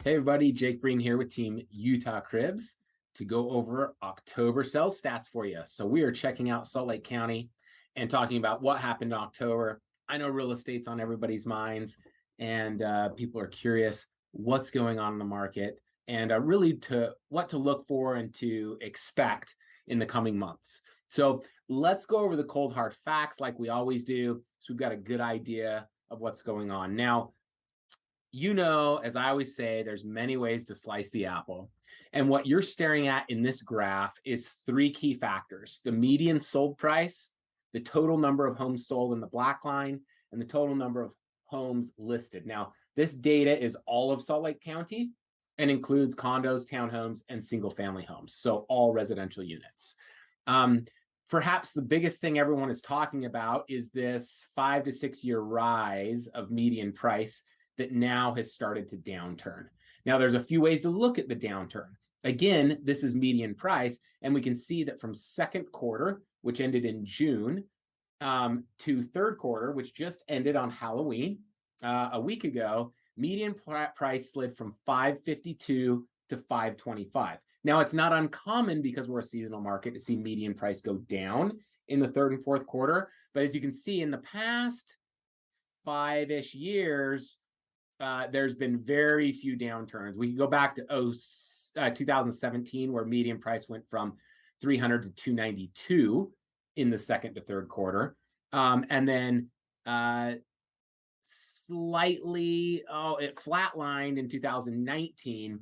Hey everybody, Jake Breen here with Team Utah Cribs to go over October sales stats for you. So we are checking out Salt Lake County and talking about what happened in October. I know real estate's on everybody's minds and people are curious what's going on in the market and really to what to look for and to expect in the coming months. So let's go over the cold hard facts like we always do, so we've got a good idea of what's going on. Now, you know, as I always say, there's many ways to slice the apple. And what you're staring at in this graph is three key factors: the median sold price, the total number of homes sold in the black line, and the total number of homes listed. Now, this data is all of Salt Lake County and includes condos, townhomes, and single family homes. So all residential units. Perhaps the biggest thing everyone is talking about is this 5 to 6 year rise of median price that now has started to downturn. Now, there's a few ways to look at the downturn. Again, this is median price, and we can see that from second quarter, which ended in June, to third quarter, which just ended on Halloween a week ago, median price slid from 552 to 525. Now, it's not uncommon because we're a seasonal market to see median price go down in the third and fourth quarter. But as you can see, in the past 5-ish years, there's been very few downturns. We can go back to 2017, where median price went from 300 to 292 in the second to third quarter. And then slightly, it flatlined in 2019,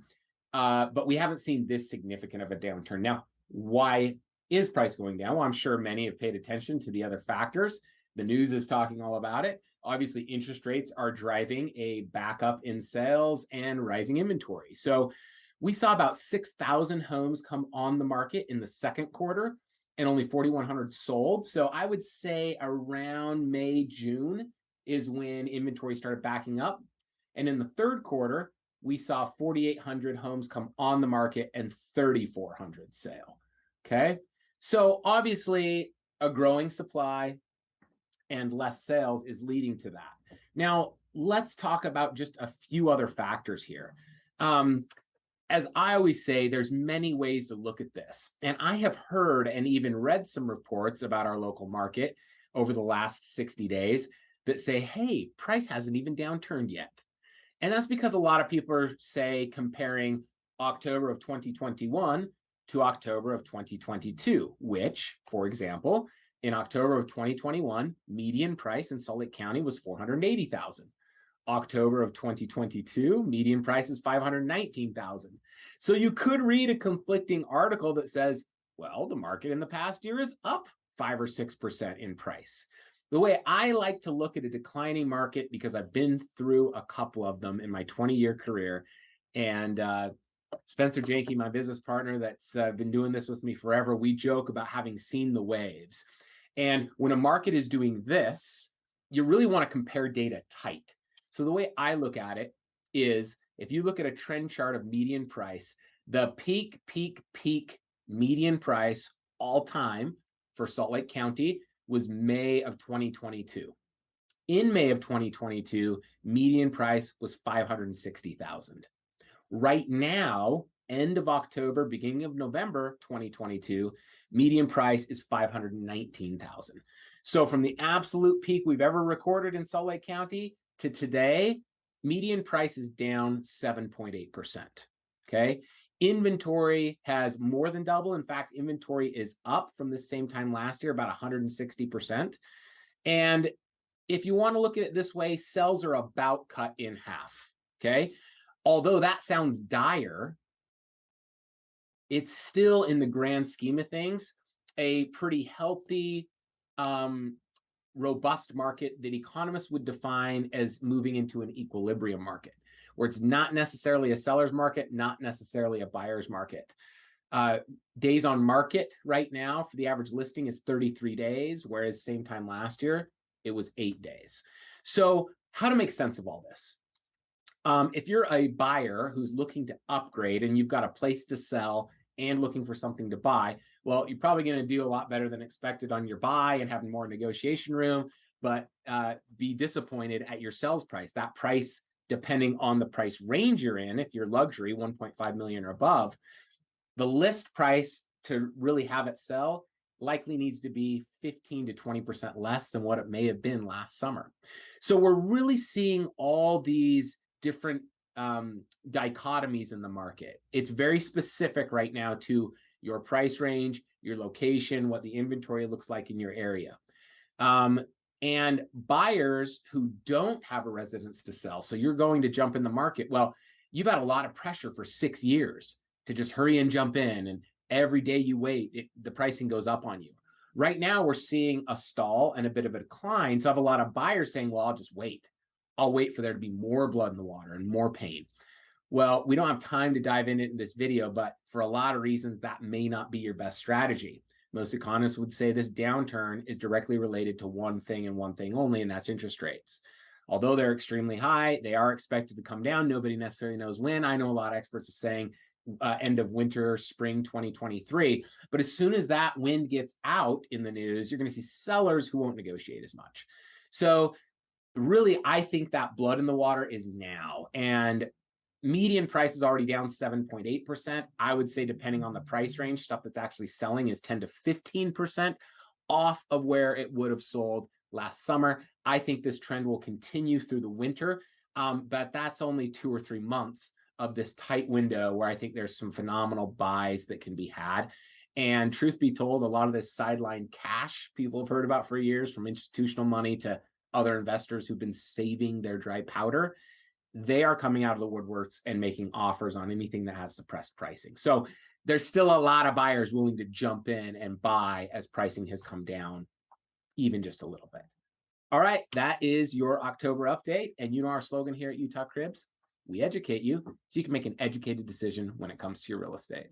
but we haven't seen this significant of a downturn. Now, why is price going down? Well, I'm sure many have paid attention to the other factors. The news is talking all about it. Obviously, interest rates are driving a backup in sales and rising inventory. So we saw about 6,000 homes come on the market in the second quarter and only 4,100 sold. So I would say around May, June is when inventory started backing up. And in the third quarter, we saw 4,800 homes come on the market and 3,400 sale. Okay. So obviously a growing supply and less sales is leading to that. Now, let's talk about just a few other factors here. As I always say, there's many ways to look at this. And I have heard and even read some reports about our local market over the last 60 days that say, hey, price hasn't even downturned yet. And that's because a lot of people are, say, comparing October of 2021 to October of 2022, which, for example, in October of 2021, median price in Salt Lake County was $480,000. October of 2022, median price is $519,000. So you could read a conflicting article that says, well, the market in the past year is up 5 or 6% in price. The way I like to look at a declining market, because I've been through a couple of them in my 20-year career, and Spencer Janke, my business partner that's been doing this with me forever, we joke about having seen the waves. And when a market is doing this, you really want to compare data tight. So the way I look at it is, if you look at a trend chart of median price, the peak median price all time for Salt Lake County was May of 2022. In May of 2022, median price was $560,000. Right now, end of October, beginning of November 2022, median price is $519,000. So from the absolute peak we've ever recorded in Salt Lake County to today, median price is down 7.8%. Okay. Inventory has more than doubled. In fact, inventory is up from the same time last year, about 160%. And if you want to look at it this way, sales are about cut in half. Okay. Although that sounds dire, it's still, in the grand scheme of things, a pretty healthy, robust market that economists would define as moving into an equilibrium market, where it's not necessarily a seller's market, not necessarily a buyer's market. Days on market right now for the average listing is 33 days, whereas same time last year, it was 8 days. So how to make sense of all this? If you're a buyer who's looking to upgrade and you've got a place to sell and looking for something to buy, well, you're probably going to do a lot better than expected on your buy and having more negotiation room, but be disappointed at your sales price. That price depending on the price range you're in. If you're luxury, 1.5 million or above, the list price to really have it sell likely needs to be 15 to 20% less than what it may have been last summer. So we're really seeing all these different dichotomies in the market. It's very specific right now to your price range, your location, what the inventory looks like in your area. And buyers who don't have a residence to sell, so you're going to jump in the market. Well, you've had a lot of pressure for 6 years to just hurry and jump in. And every day you wait, the pricing goes up on you. Right now, we're seeing a stall and a bit of a decline. So I have a lot of buyers saying, well, I'll just wait. I'll wait for there to be more blood in the water and more pain. Well, we don't have time to dive into it in this video, but for a lot of reasons, that may not be your best strategy. Most economists would say this downturn is directly related to one thing and one thing only, and that's interest rates. Although they're extremely high, they are expected to come down. Nobody necessarily knows when. I know a lot of experts are saying end of winter, spring 2023. But as soon as that wind gets out in the news, you're going to see sellers who won't negotiate as much. So really, I think that blood in the water is now. And median price is already down 7.8%. I would say, depending on the price range, stuff that's actually selling is 10 to 15% off of where it would have sold last summer. I think this trend will continue through the winter, but that's only 2 or 3 months of this tight window where I think there's some phenomenal buys that can be had. And truth be told, a lot of this sideline cash people have heard about for years, from institutional money to other investors who've been saving their dry powder, they are coming out of the woodworks and making offers on anything that has suppressed pricing. So there's still a lot of buyers willing to jump in and buy as pricing has come down even just a little bit. All right, that is your October update. And you know our slogan here at Utah Cribs: we educate you so you can make an educated decision when it comes to your real estate.